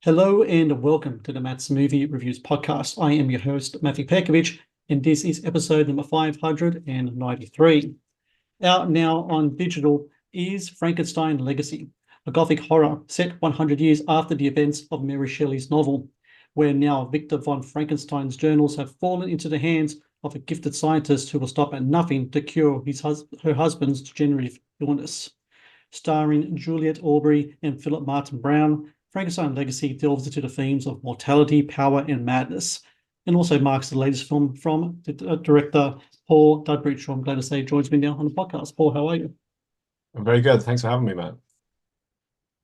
Hello and welcome to the Matt's Movie Reviews podcast. I am your host, Matthew Pejkovic, and this is episode number 593. Out now on digital is Frankenstein Legacy, a gothic horror set 100 years after the events of Mary Shelley's novel, where now Victor von Frankenstein's journals have fallen into the hands of a gifted scientist who will stop at nothing to cure her husband's degenerative illness. Starring Juliette Aubrey and Philip Martin Brown, Frankenstein Legacy delves into the themes of mortality, power, and madness, and also marks the latest film from the director Paul Dudbridge, who I'm glad to say joins me now on the podcast. Paul, how are you? I'm very good. Thanks for having me, Matt.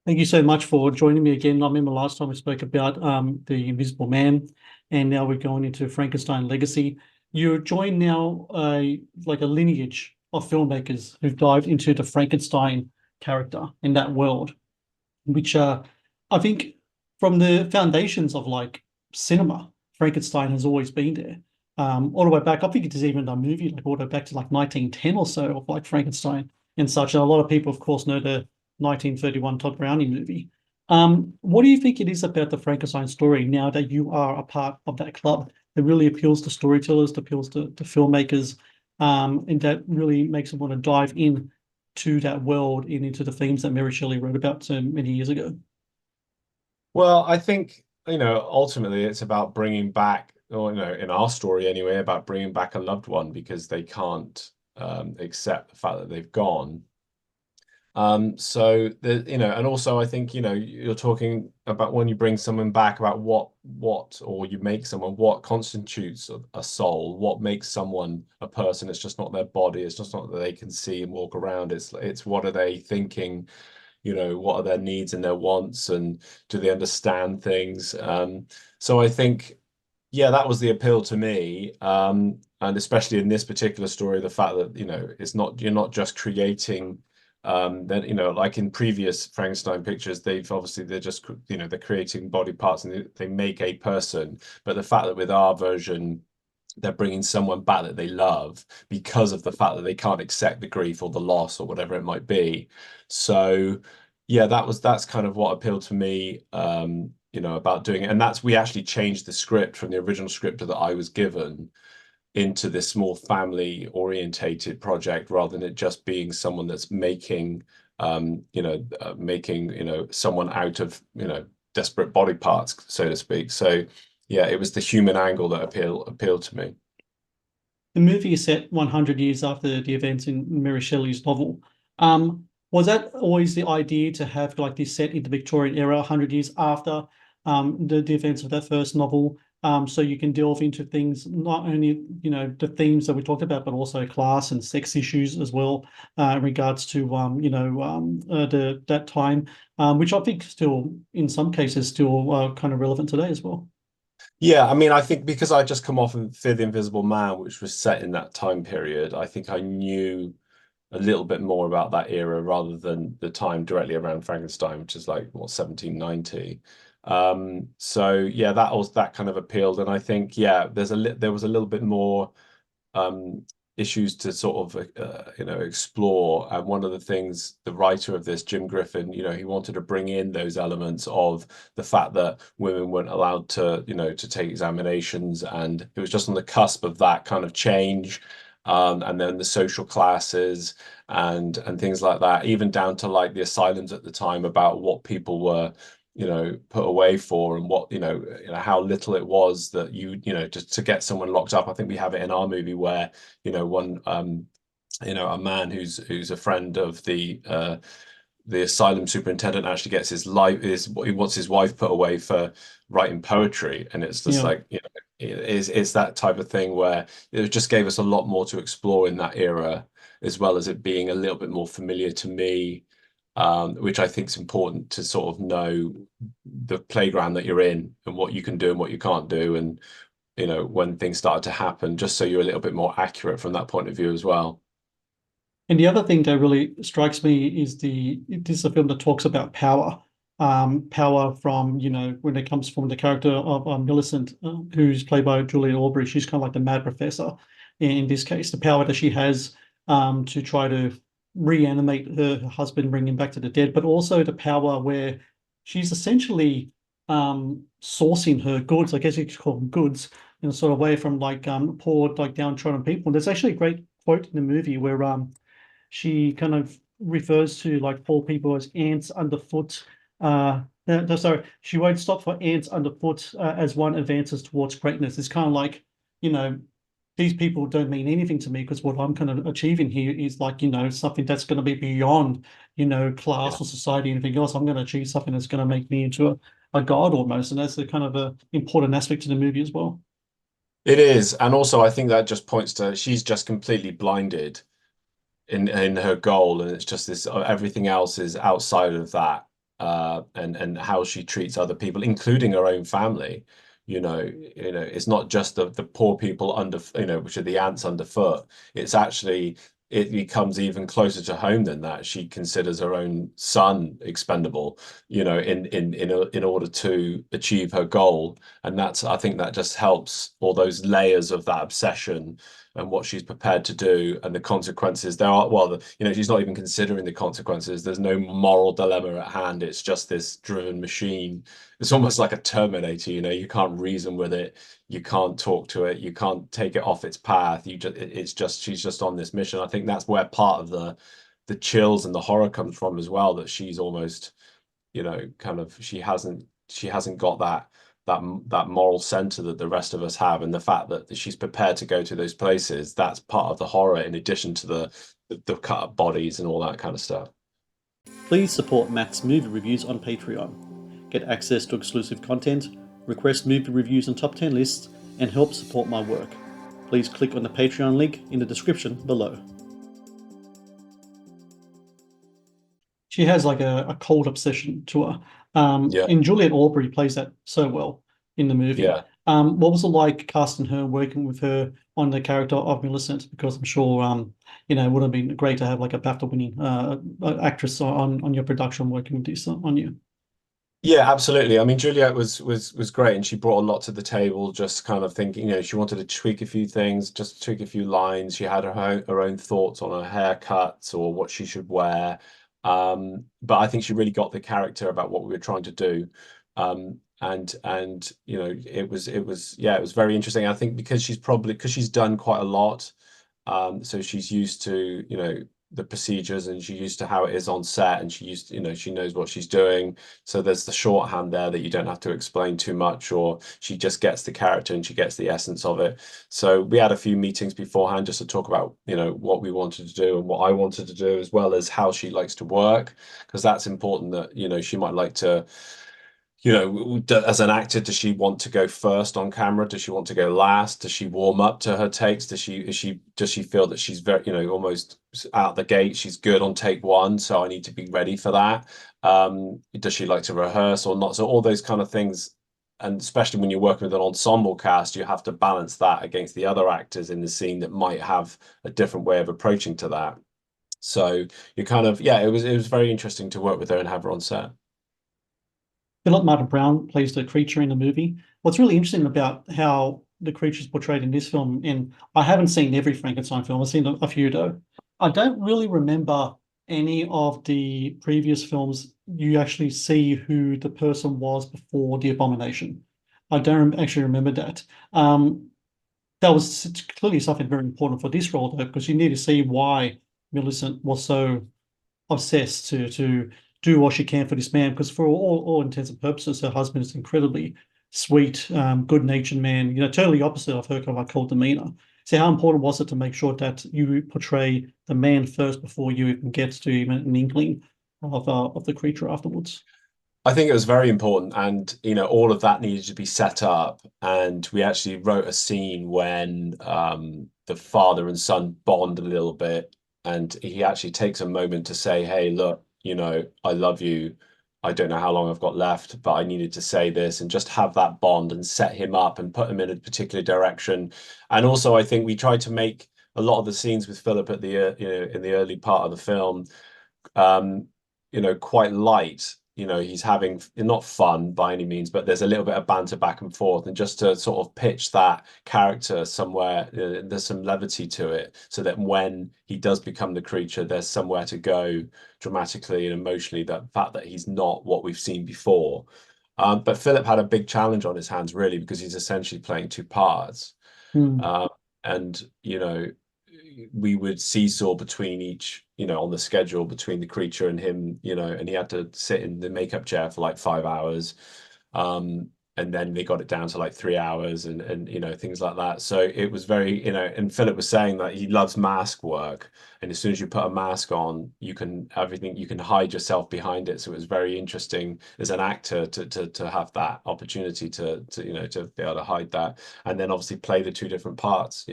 Thank you so much for joining me again. I remember last time we spoke about The Invisible Man, and now we're going into Frankenstein Legacy. You're joined now like a lineage of filmmakers who've dived into the Frankenstein character in that world, which I think from the foundations of like cinema, Frankenstein has always been there. All the way back, I think it is even a movie like all the way back to like 1910 or so of like Frankenstein and such. And a lot of people, of course, know the 1931 Todd Browning movie. What do you think it is about the Frankenstein story now that you are a part of that club that really appeals to storytellers, that appeals to filmmakers, and that really makes them want to dive in to that world and into the themes that Mary Shelley wrote about so many years ago? Well, I think, ultimately it's about bringing back, or, in our story anyway, about bringing back a loved one because they can't accept the fact that they've gone. And also I think, you're talking about when you bring someone back about or you make someone, what constitutes a soul, what makes someone a person. It's just not their body. It's just not that they can see and walk around. It's what are they thinking? What are their needs and their wants, and do they understand things? So I think, yeah, that was the appeal to me. And especially in this particular story, the fact that, you're not just creating then, like in previous Frankenstein pictures, they're just, they're creating body parts and they make a person. But the fact that with our version, they're bringing someone back that they love because of the fact that they can't accept the grief or the loss or whatever it might be. So yeah, that's kind of what appealed to me, about doing it. And we actually changed the script from the original script that I was given into this more family orientated project rather than it just being someone that's making someone out of desperate body parts, so to speak. So yeah, it was the human angle that appealed to me. The movie is set 100 years after the events in Mary Shelley's novel. Was that always the idea to have like this set in the Victorian era, 100 years after the events of that first novel? So you can delve into things, not only, the themes that we talked about, but also class and sex issues as well, in regards to, that time, which I think still, in some cases, still kind of relevant today as well. Yeah, I mean, I think because I just come off of Fear the Invisible Man, which was set in that time period, I think I knew a little bit more about that era rather than the time directly around Frankenstein, which is like what 1790. So yeah, that kind of appealed, and I think yeah, there was a little bit more issues to sort of explore. And one of the things the writer of this, Jim Griffin, he wanted to bring in those elements of the fact that women weren't allowed to to take examinations, and it was just on the cusp of that kind of change. And then the social classes and things like that, even down to like the asylums at the time, about what people were put away for, and what how little it was that just to get someone locked up. I think we have it in our movie where one a man who's a friend of the asylum superintendent actually gets he wants his wife put away for writing poetry, and it's just Yeah. like it's that type of thing where it just gave us a lot more to explore in that era, as well as it being a little bit more familiar to me, which I think is important to sort of know the playground that you're in and what you can do and what you can't do, and when things started to happen, just so you're a little bit more accurate from that point of view as well. And the other thing that really strikes me is this is a film that talks about power, power from, when it comes from the character of Millicent, who's played by Juliette Aubrey. She's kind of like the mad professor in this case, the power that she has to try to reanimate her husband, bring him back to the dead, but also the power where she's essentially sourcing her goods, I guess you could call them goods, in a sort of way from like poor, like downtrodden people. And there's actually a great quote in the movie where she kind of refers to like poor people as ants underfoot. No, sorry, she won't stop for ants underfoot as one advances towards greatness. It's kind of like, you know, these people don't mean anything to me because what I'm kind of achieving here is like, something that's going to be beyond, Yeah. class or society, anything else. I'm going to achieve something that's going to make me into a god almost. And that's a kind of a important aspect to the movie as well. It is. And also I think that just points to she's just completely blinded in her goal, and it's just this everything else is outside of that, and how she treats other people, including her own family. It's not just the poor people under, which are the ants underfoot. It's actually, it becomes even closer to home than that. She considers her own son expendable, in order to achieve her goal. And that's, I think that just helps all those layers of that obsession and what she's prepared to do and the consequences there are. Well, she's not even considering the consequences. There's no moral dilemma at hand. It's just this driven machine. It's almost like a Terminator. You can't reason with it. You can't talk to it. You can't take it off its path. She's just on this mission. I think that's where part of the chills and the horror comes from as well. That she's almost, kind of, she hasn't got that moral center that the rest of us have, and the fact that she's prepared to go to those places, that's part of the horror, in addition to the cut up bodies and all that kind of stuff. Please support Matt's movie reviews on Patreon. Get access to exclusive content, request movie reviews and top 10 lists, and help support my work. Please click on the Patreon link in the description below. She has like a cold obsession to her. Yeah. And Juliet Aubrey plays that so well in the movie. Yeah. What was it like casting her, working with her on the character of Millicent? Because I'm sure, it would have been great to have like a BAFTA-winning actress on your production working with this on you. Yeah, absolutely. I mean, Juliet was great, and she brought a lot to the table. Just kind of thinking, she wanted to tweak a few things, just tweak a few lines. She had her own thoughts on her haircuts or what she should wear. But I think she really got the character about what we were trying to do. And it was very interesting. I think because she's done quite a lot. So she's used to, the procedures, and she's used to how it is on set, and she knows what she's doing. So there's the shorthand there that you don't have to explain too much, or she just gets the character and she gets the essence of it. So we had a few meetings beforehand just to talk about, what we wanted to do and what I wanted to do, as well as how she likes to work, because that's important. That, she might like to, as an actor, does she want to go first on camera? Does she want to go last? Does she warm up to her takes? Does she feel that she's very, almost out the gate, she's good on take one, so I need to be ready for that? Does she like to rehearse or not? So all those kind of things, and especially when you're working with an ensemble cast, you have to balance that against the other actors in the scene that might have a different way of approaching to that. So you kind of, yeah, it was very interesting to work with her and have her on set. Philip Martin Brown plays the creature in the movie. What's really interesting about how the creature is portrayed in this film, and I haven't seen every Frankenstein film, I've seen a few though. I don't really remember any of the previous films you actually see who the person was before the abomination. I don't actually remember that. That was clearly something very important for this role though, because you need to see why Millicent was so obsessed to do what she can for this man, because for all intents and purposes, her husband is incredibly sweet, good-natured man, totally opposite of her kind of like cold demeanor. So how important was it to make sure that you portray the man first before you even get to even an inkling of the creature afterwards? I think it was very important, and all of that needed to be set up. And we actually wrote a scene when the father and son bond a little bit, and he actually takes a moment to say, "Hey, look, I love you. I don't know how long I've got left, but I needed to say this," and just have that bond and set him up and put him in a particular direction. And also, I think we tried to make a lot of the scenes with Philip at the in the early part of the film, um, quite light. He's having, not fun by any means, but there's a little bit of banter back and forth, and just to sort of pitch that character somewhere, there's some levity to it, so that when he does become the creature, there's somewhere to go dramatically and emotionally. That fact that he's not what we've seen before. But Philip had a big challenge on his hands, really, because he's essentially playing two parts. Mm. Um, and, we would seesaw between each, on the schedule between the creature and him, and he had to sit in the makeup chair for like 5 hours. And then they got it down to like 3 hours and things like that. So it was very, and Philip was saying that he loves mask work. And as soon as you put a mask on, you can hide yourself behind it. So it was very interesting as an actor to have that opportunity to be able to hide that and then obviously play the two different parts.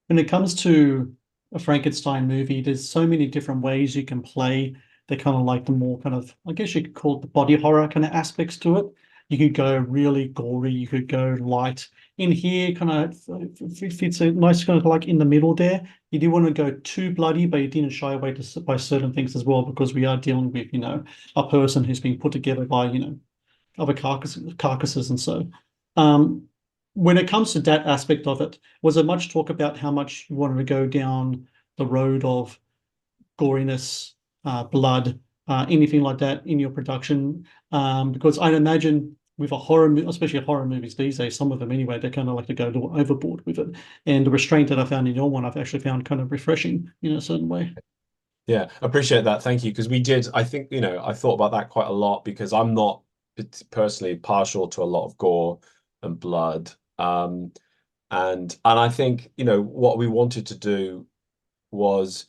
When it comes to a Frankenstein movie, there's so many different ways you can play the kind of like the more kind of, I guess you could call it the body horror kind of aspects to it. You could go really gory, you could go light. In here, kind of fits a nice kind of like in the middle there. You do want to go too bloody, but you didn't shy away by certain things as well, because we are dealing with, a person who's been put together by, other carcasses and so. Um, when it comes to that aspect of it, was there much talk about how much you wanted to go down the road of goriness, blood, anything like that in your production? Because I'd imagine with especially horror movies these days, some of them anyway, they kind of like to go overboard with it. And the restraint that I found in your one, I've actually found kind of refreshing in a certain way. Yeah, appreciate that. Thank you. Because we did, I think, I thought about that quite a lot because I'm not personally partial to a lot of gore and blood. And I think, what we wanted to do was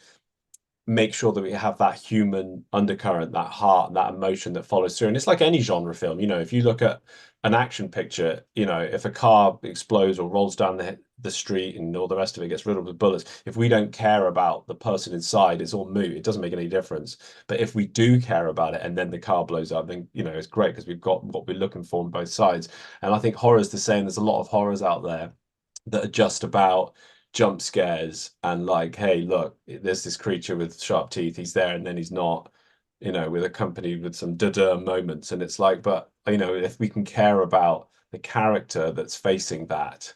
make sure that we have that human undercurrent, that heart, that emotion that follows through. And it's like any genre film, if you look at an action picture, if a car explodes or rolls down the street and all the rest of it gets riddled with bullets, if we don't care about the person inside, it's all moot. It doesn't make any difference. But if we do care about it and then the car blows up, then, it's great because we've got what we're looking for on both sides. And I think horror is the same. There's a lot of horrors out there that are just about jump scares and like, hey, look, there's this creature with sharp teeth. He's there and then he's not, with accompanied with some da-da moments. And it's like, but if we can care about the character that's facing that,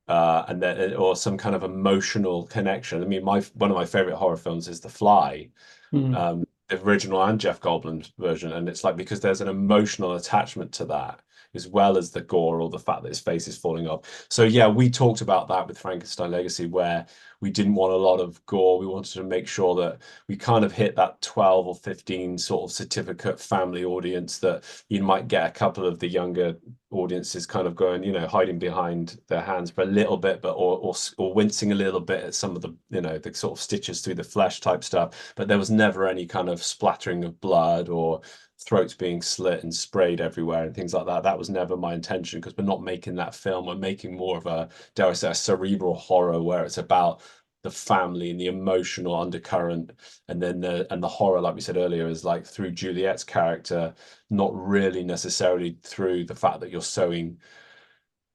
and then or some kind of emotional connection. I mean, one of my favorite horror films is The Fly, Mm. the original and Jeff Goldblum's version, and it's like because there's an emotional attachment to that as well as the gore or the fact that his face is falling off. So yeah, we talked about that with Frankenstein Legacy, where we didn't want a lot of gore. We wanted to make sure that we kind of hit that 12 or 15 sort of certificate family audience that you might get a couple of the younger audiences kind of going, hiding behind their hands for a little bit, but or wincing a little bit at some of the, the sort of stitches through the flesh type stuff. But there was never any kind of splattering of blood or throats being slit and sprayed everywhere and things like that. That was never my intention because we're not making that film. We're making more of a, dare I say, a cerebral horror where it's about the family and the emotional undercurrent, and then the horror, like we said earlier, is like through Juliet's character, not really necessarily through the fact that you're sewing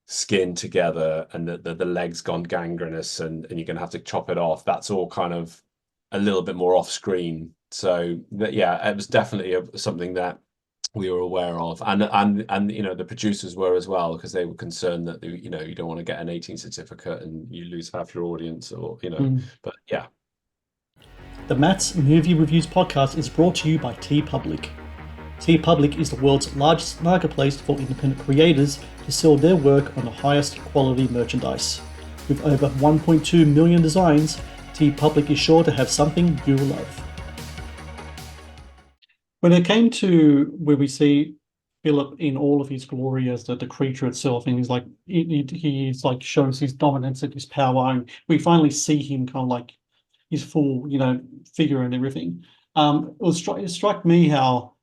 skin together and the leg's gone gangrenous and you're gonna have to chop it off. That's all kind of a little bit more off screen. So that, yeah, it was definitely something that we were aware of, and the producers were as well, because they were concerned that you don't want to get an 18 certificate and you lose half your audience, or Mm. but yeah. The Matt's Movie Reviews podcast is brought to you by TeePublic. TeePublic is the world's largest marketplace for independent creators to sell their work on the highest quality merchandise. With over 1.2 million designs, TeePublic is sure to have something you will love. When it came to where we see Philip in all of his glory as the creature itself, and he's like shows his dominance and his power, and we finally see him kind of like his full, figure and everything. It struck me how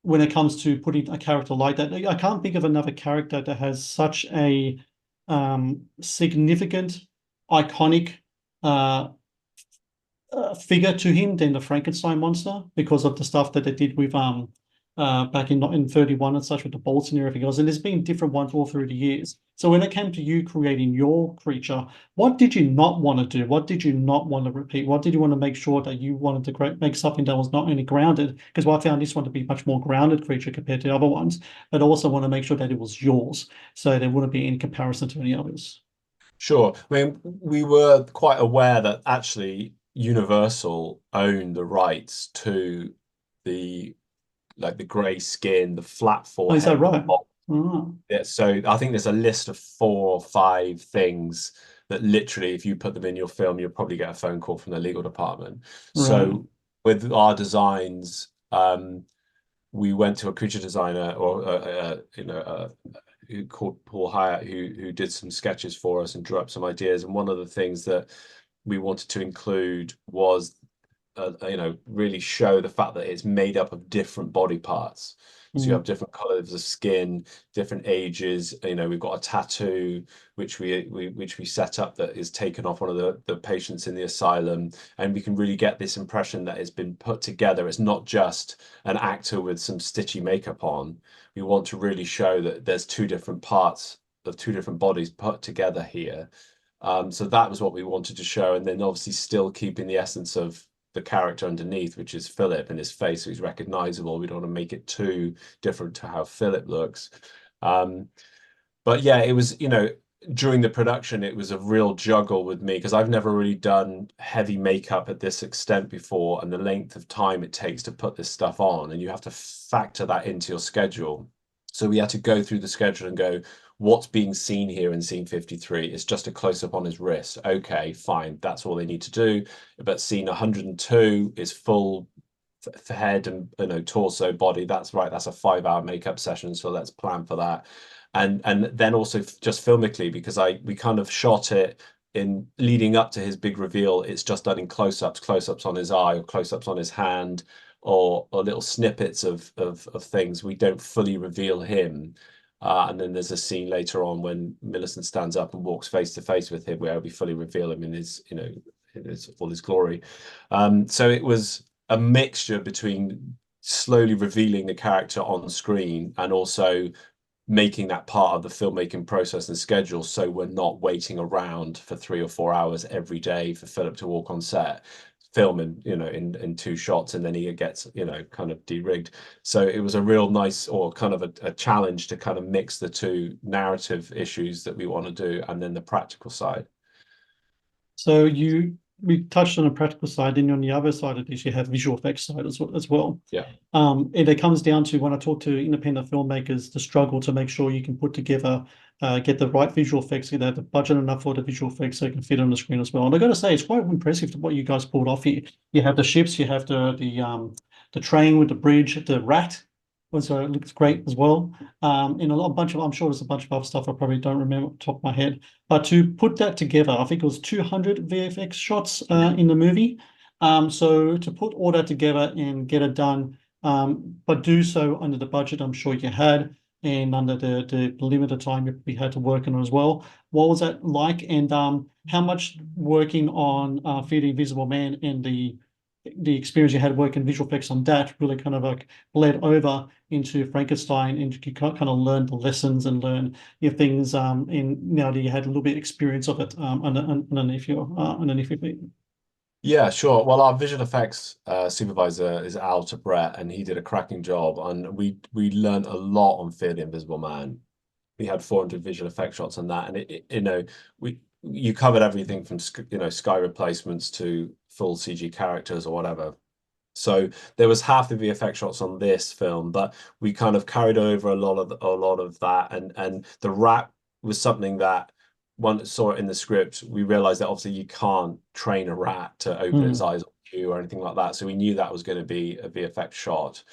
when it comes to putting a character like that, I can't think of another character that has such a significant, iconic uh, figure to him than the Frankenstein monster, because of the stuff that they did with back in 31 and such with the bolts and everything else. And there's been different ones all through the years. So when it came to you creating your creature, what did you not want to do? What did you not want to repeat? What did you want to make sure that you wanted to make something that was not only grounded? Because I found this one to be much more grounded creature compared to other ones, but also want to make sure that it was yours, so there wouldn't be any comparison to any others. Sure. I mean, we were quite aware that actually Universal owned the rights to the like the grey skin, the flat Oh, is that forehead, the right? bob. Oh, Yeah, so I think there's a list of 4 or 5 things that literally, if you put them in your film, you'll probably get a phone call from the legal department. right. So with our designs, we went to a creature designer or who called Paul Hyatt, who did some sketches for us and drew up some ideas. And one of the things that we wanted to include was really show the fact that it's made up of different body parts. So you have Mm. different colors of skin, different ages. We've got a tattoo which we set up that is taken off one of the patients in the asylum, and we can really get this impression that it's been put together. It's not just an actor with some stitchy makeup on. We want to really show that there's 2 different parts of 2 different bodies put together here. So that was what we wanted to show, and then obviously still keeping the essence of the character underneath, which is Philip, and his face, so he's recognizable. We don't want to make it too different to how Philip looks. But yeah, it was, during the production, it was a real juggle with me because I've never really done heavy makeup at this extent before, and the length of time it takes to put this stuff on, and you have to factor that into your schedule. So we had to go through the schedule and go, what's being seen here in scene 53 is just a close up on his wrist. Okay, fine, that's all they need to do. But scene 102 is full head and torso, body. That's right, that's a 5-hour makeup session, so let's plan for that. And then also just filmically, because we kind of shot it in leading up to his big reveal. It's just done in close-ups on his eye or close-ups on his hand, or little snippets of things. We don't fully reveal him. And then there's a scene later on when Millicent stands up and walks face to face with him, where we fully reveal him in his, all his glory. So it was a mixture between slowly revealing the character on screen and also making that part of the filmmaking process and schedule, so we're not waiting around for 3 or 4 hours every day for Philip to walk on set, filming, in 2 shots, and then he gets, kind of de-rigged. So it was a real nice, or kind of a challenge to kind of mix the 2 narrative issues that we want to do and then the practical side. So we touched on the practical side, and on the other side of this, you have visual effects side as well. Yeah. And it comes down to, when I talk to independent filmmakers, the struggle to make sure you can put together, get the right visual effects, have the budget enough for the visual effects so it can fit on the screen as well. And I got to say, it's quite impressive what you guys pulled off here. You have the ships, you have the train with the bridge, the rat was looks great as well. And a bunch of, I'm sure there's a bunch of other stuff I probably don't remember off the top of my head. But to put that together, I think it was 200 VFX shots in the movie. So to put all that together and get it done, but do so under the budget I'm sure you had, and under the limited time you had to work on it as well. What was that like? And how much working on Fear the Invisible Man and the experience you had working visual effects on that really kind of like bled over into Frankenstein, and you kind of learn the lessons and learn your things, and now that you had a little bit of experience of it underneath your feet. Yeah, sure. Well, our visual effects supervisor is Al Brett, and he did a cracking job. And we learned a lot on Fear the Invisible Man. We had 400 visual effect shots on that, and you covered everything from sky replacements to full CG characters or whatever. So there was half the VFX shots on this film, but we kind of carried over a lot of that, and the rat was something that once saw it in the script, we realized that obviously you can't train a rat to open its eyes on you or anything like that. So we knew that was going to be a VFX shot.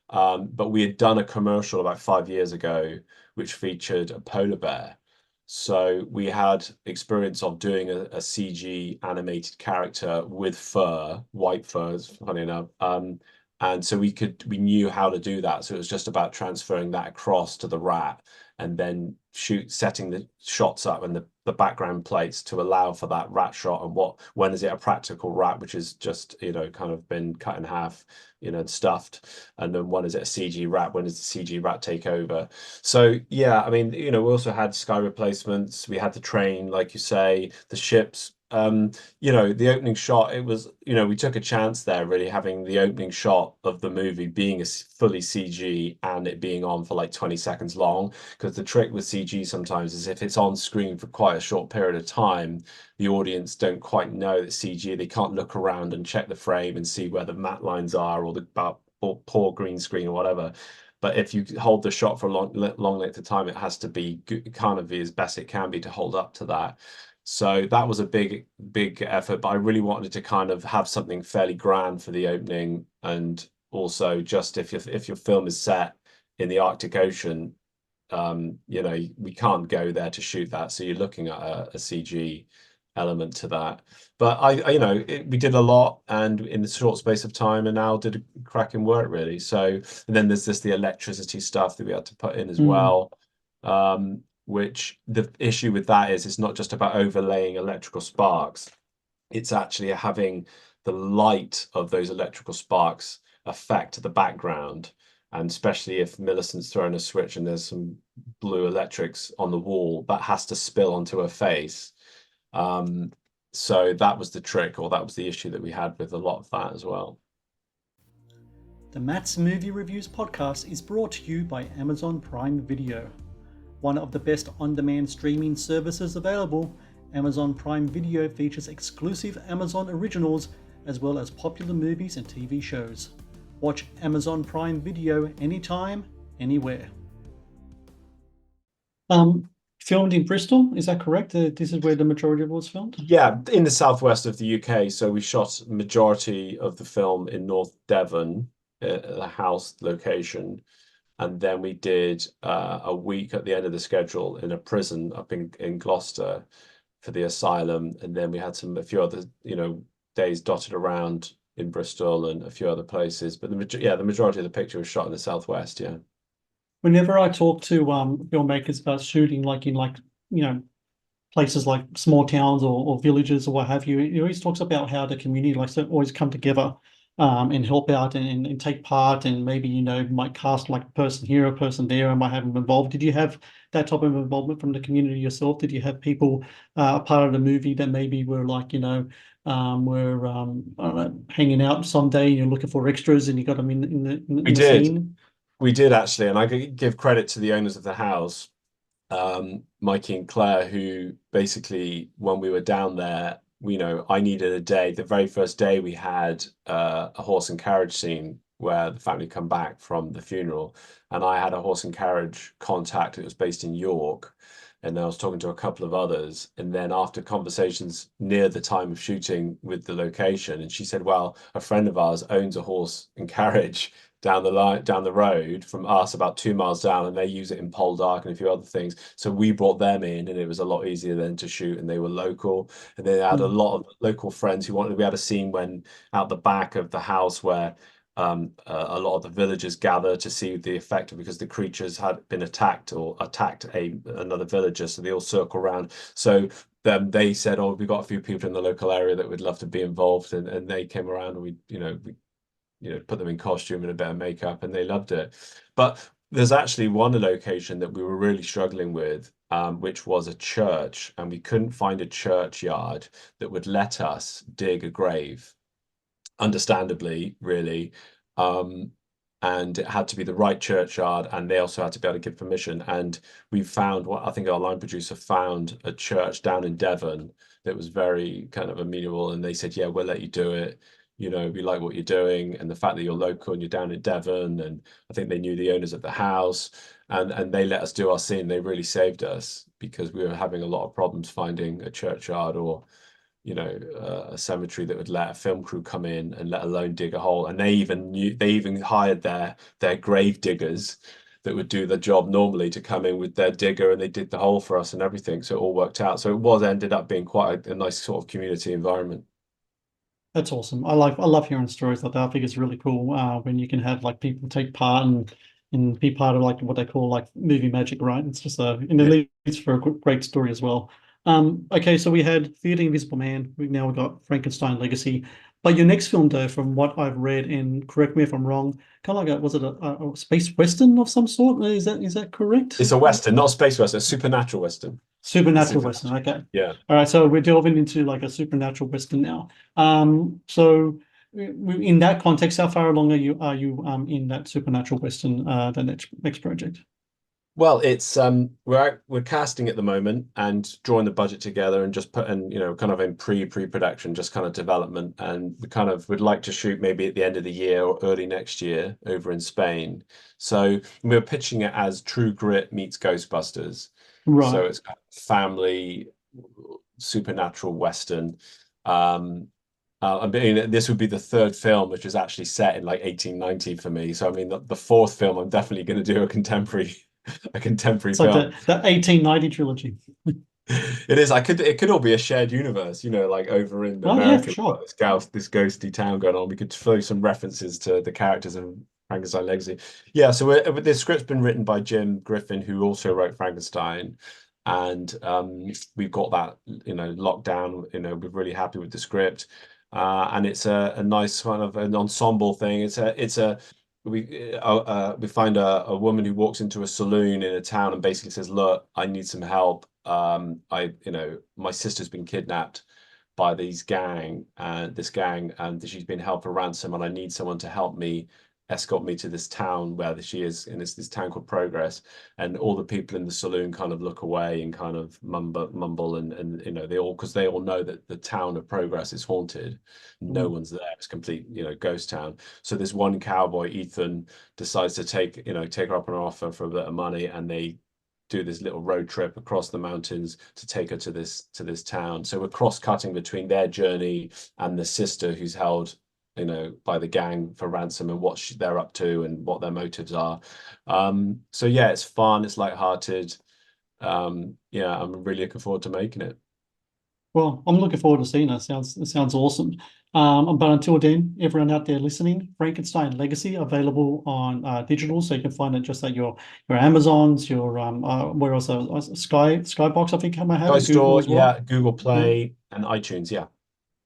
But we had done a commercial about 5 years ago, which featured a polar bear. So we had experience of doing a CG animated character with fur, white furs, funny enough. And so we knew how to do that. So it was just about transferring that across to the rat, and then setting the shots up and the background plates to allow for that rat shot. And when is it a practical rat, which is just, kind of been cut in half, stuffed. And then when is it a CG rat? When does the CG rat take over? So yeah, I mean, we also had sky replacements. We had the train, like you say, the ships. The opening shot, it was, we took a chance there, really having the opening shot of the movie being a fully CG and it being on for like 20 seconds long. Because the trick with CG sometimes is if it's on screen for quite a short period of time, the audience don't quite know that CG. They can't look around and check the frame and see where the matte lines are or the or poor green screen or whatever. But if you hold the shot for a long length of time, it has to be kind of as best it can be to hold up to that. So that was a big effort, but I really wanted to kind of have something fairly grand for the opening, and also just if your film is set in the Arctic Ocean, we can't go there to shoot that, so you're looking at a CG element to that. But we did a lot, and in the short space of time, and Al did a cracking work really. So, and then there's the electricity stuff that we had to put in as well. Which the issue with that is it's not just about overlaying electrical sparks, it's actually having the light of those electrical sparks affect the background. And especially if Millicent's throwing a switch and there's some blue electrics on the wall, that has to spill onto her face. So that was the trick, or that was the issue that we had with a lot of that as well. The Matt's Movie Reviews podcast is brought to you by Amazon Prime Video. One of the best on-demand streaming services available, Amazon Prime Video features exclusive Amazon originals as well as popular movies and TV shows. Watch Amazon Prime Video anytime, anywhere. Filmed in Bristol, is that correct? This is where the majority of it was filmed? Yeah, in the southwest of the UK. So we shot majority of the film in North Devon, the house location. And then we did a week at the end of the schedule in a prison up in Gloucester for the asylum. And then we had a few other, days dotted around in Bristol and a few other places. But the majority of the picture was shot in the southwest, yeah. Whenever I talk to filmmakers about shooting in places like small towns or villages or what have you, he always talks about how the community likes to always come together and help out and take part, and maybe might cast like a person here, a person there, and might have them involved. Did you have that type of involvement from the community yourself? Did you have people a part of the movie that maybe were like I don't know, hanging out someday and you're looking for extras and you got them in the scene? We did actually, and I give credit to the owners of the house, Mikey and Claire, who basically, when we were down there, I needed a day. The very first day we had a horse and carriage scene where the family come back from the funeral, and I had a horse and carriage contact. It was based in York, and I was talking to a couple of others. And then after conversations near the time of shooting with the location, and she said, well, a friend of ours owns a horse and carriage down the road from us, about 2 miles down, and they use it in Poldark and a few other things. So we brought them in, and it was a lot easier then to shoot, and they were local. And they had a lot of local friends who wanted. We had a scene when out the back of the house where a lot of the villagers gather to see the effect, because the creatures had been attacked another villager, so they all circle around. So they said, oh, we've got a few people in the local area that would love to be involved, and they came around, and we put them in costume and a bit of makeup, and they loved it. But there's actually one location that we were really struggling with, which was a church, and we couldn't find a churchyard that would let us dig a grave, understandably, really. And it had to be the right churchyard, and they also had to be able to give permission. And we found I think our line producer found a church down in Devon that was very kind of amenable, and they said, yeah, we'll let you do it. We like what you're doing, and the fact that you're local and you're down in Devon, and I think they knew the owners of the house, and they let us do our scene. They really saved us, because we were having a lot of problems finding a churchyard or a cemetery that would let a film crew come in, and let alone dig a hole. And they even hired their grave diggers that would do the job normally to come in with their digger, and they did the hole for us and everything. So it all worked out. So it ended up being quite a nice sort of community environment. That's awesome. I love hearing stories like that. I think it's really cool when you can have like people take part and be part of like what they call like movie magic, right? It's just and it leads for a great story as well. Okay, so we had The Invisible Man. We've got Frankenstein Legacy. But your next film, though, from what I've read, and correct me if I'm wrong, kind of like was it a space western of some sort? Is that correct? It's a western, not a space western, a supernatural western. Supernatural western, okay. Yeah. All right, so we're delving into like a supernatural western now. So in that context, how far along are you in that supernatural western, the next project? Well, it's we're casting at the moment and drawing the budget together and just putting, kind of in pre-production, just kind of development, and we kind of would like to shoot maybe at the end of the year or early next year over in Spain. So we're pitching it as True Grit meets Ghostbusters. Right. So it's kind of family supernatural Western. Um, I mean, this would be the third film, which is actually set in like 1890 for me. So I mean, the fourth film, I'm definitely going to do a contemporary, a contemporary It's like film. the 1890 trilogy. It is. It could all be a shared universe, like over in Oh yeah, for America, we've sure. got this ghosty town going on. We could throw some references to the characters in Frankenstein Legacy. Yeah, so the script's been written by Jim Griffin, who also wrote Frankenstein, and we've got that, locked down. We're really happy with the script, and it's a nice kind of an ensemble thing. We find a woman who walks into a saloon in a town and basically says, "Look, I need some help. My sister's been kidnapped by this gang, and she's been held for ransom, and I need someone to help me escort me to this town where she is, and it's this town called Progress." And all the people in the saloon kind of look away and kind of mumble, and because they all know that the town of Progress is haunted. No Mm. one's there. It's complete, ghost town. So this one cowboy, Ethan, decides to take her up on an offer for a bit of money, and they do this little road trip across the mountains to take her to this town. So we're cross-cutting between their journey and the sister who's held, by the gang for ransom, and what they're up to and what their motives are. So yeah, it's fun, it's lighthearted. Yeah, I'm really looking forward to making it. Well, I'm looking forward to seeing it. It sounds awesome. But until then, everyone out there listening, Frankenstein Legacy available on digital, so you can find it just at your Amazons, your where else? Skybox, I think I might have Toy it, Google Store, as well. yeah, Google Yeah. Play and iTunes, yeah.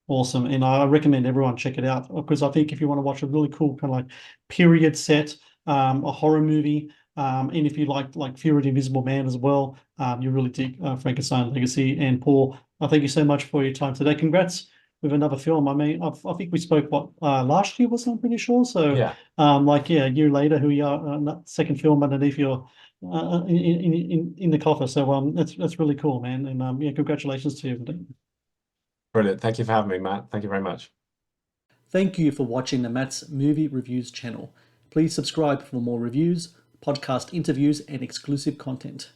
Awesome. And I recommend everyone check it out because I think if you want to watch a really cool kind of like period set, a horror movie, and if you like Fear of the Invisible Man as well, you really dig Frankenstein Legacy. And Paul, I thank you so much for your time today. Congrats with another film. I mean, I think we spoke last year, wasn't I'm pretty sure. So, Yeah. yeah, a year later, who you are, second film underneath your in the coffer. So, that's really cool, man. And yeah, congratulations to you. Brilliant. Thank you for having me, Matt. Thank you very much. Thank you for watching the Matt's Movie Reviews channel. Please subscribe for more reviews, podcast interviews, and exclusive content.